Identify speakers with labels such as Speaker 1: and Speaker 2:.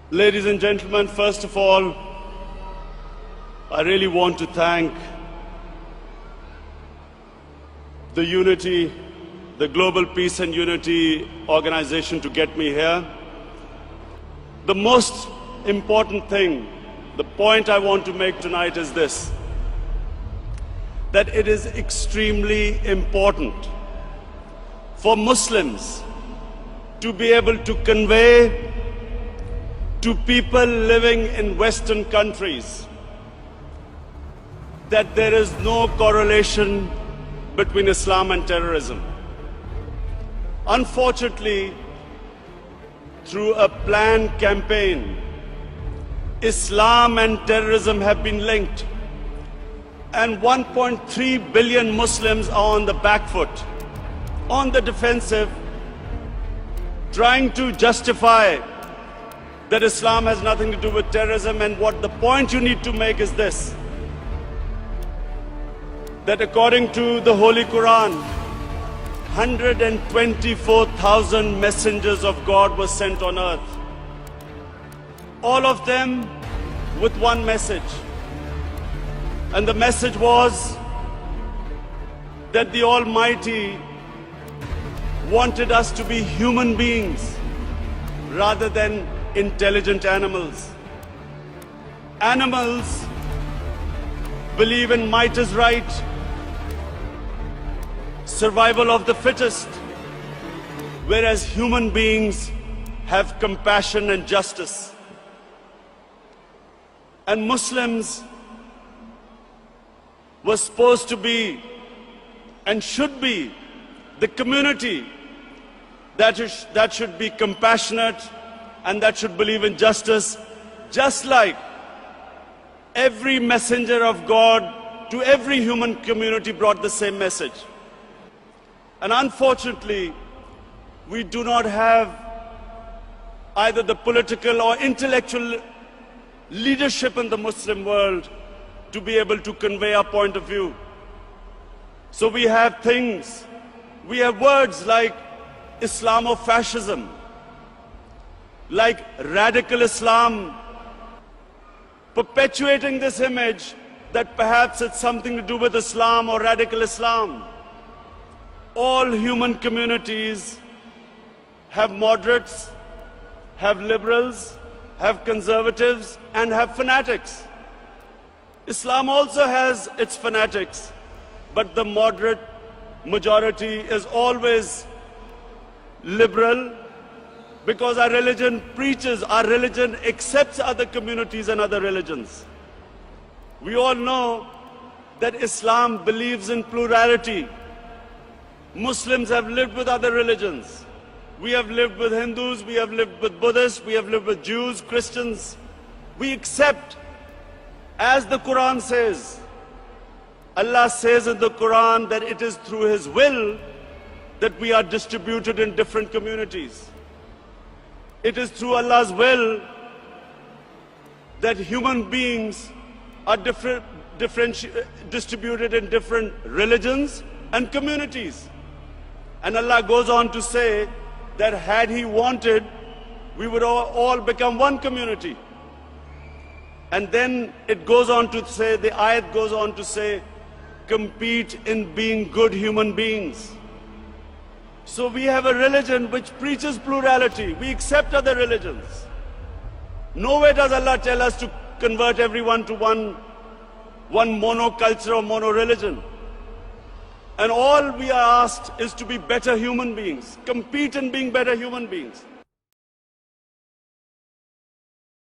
Speaker 1: Ladies and gentlemen, first of all, I really want to thank the Unity, the Global Peace and Unity organization to get me here. The most important thing, the point I want to make tonight is this, that it is extremely important for Muslims to be able to convey to people living in Western countries that there is no correlation between Islam and terrorism. Unfortunately, through a planned campaign, Islam and terrorism have been linked, and 1.3 billion Muslims are on the back foot, on the defensive, trying to justify that Islam has nothing to do with terrorism. And what the point you need to make is this, that according to the Holy Quran, 124,000 messengers of God were sent on earth, all of them with one message. And the message was that the Almighty wanted us to be human beings rather than intelligent animals. Animals believe in might is right, survival of the fittest, whereas human beings have compassion and justice. And Muslims were supposed to be and should be the community that should be compassionate and that should believe in justice, just like every messenger of God to every human community brought the same message. And unfortunately, we do not have either the political or intellectual leadership in the Muslim world to be able to convey our point of view. So we have things, we have words like Islamofascism, like radical Islam, perpetuating this image that perhaps it's something to do with Islam or radical Islam. All human communities have moderates, have liberals, have conservatives, and have fanatics. Islam also has its fanatics, but the moderate majority is always liberal, because our religion preaches, our religion accepts other communities and other religions. We all know that Islam believes in plurality. Muslims have lived with other religions. We have lived with Hindus, we have lived with Buddhists, we have lived with Jews, Christians. We accept, as the Quran says, Allah says in the Quran that it is through His will that we are distributed in different communities. It is through Allah's will that human beings are distributed in different religions and communities. And Allah goes on to say that had He wanted, we would all become one community. And then it goes on to say, the ayat goes on to say, compete in being good human beings. So we have a religion which preaches plurality. We accept other religions. Nowhere does Allah tell us to convert everyone to one monoculture or mono-religion. And all we are asked is to be better human beings, compete in being better human beings.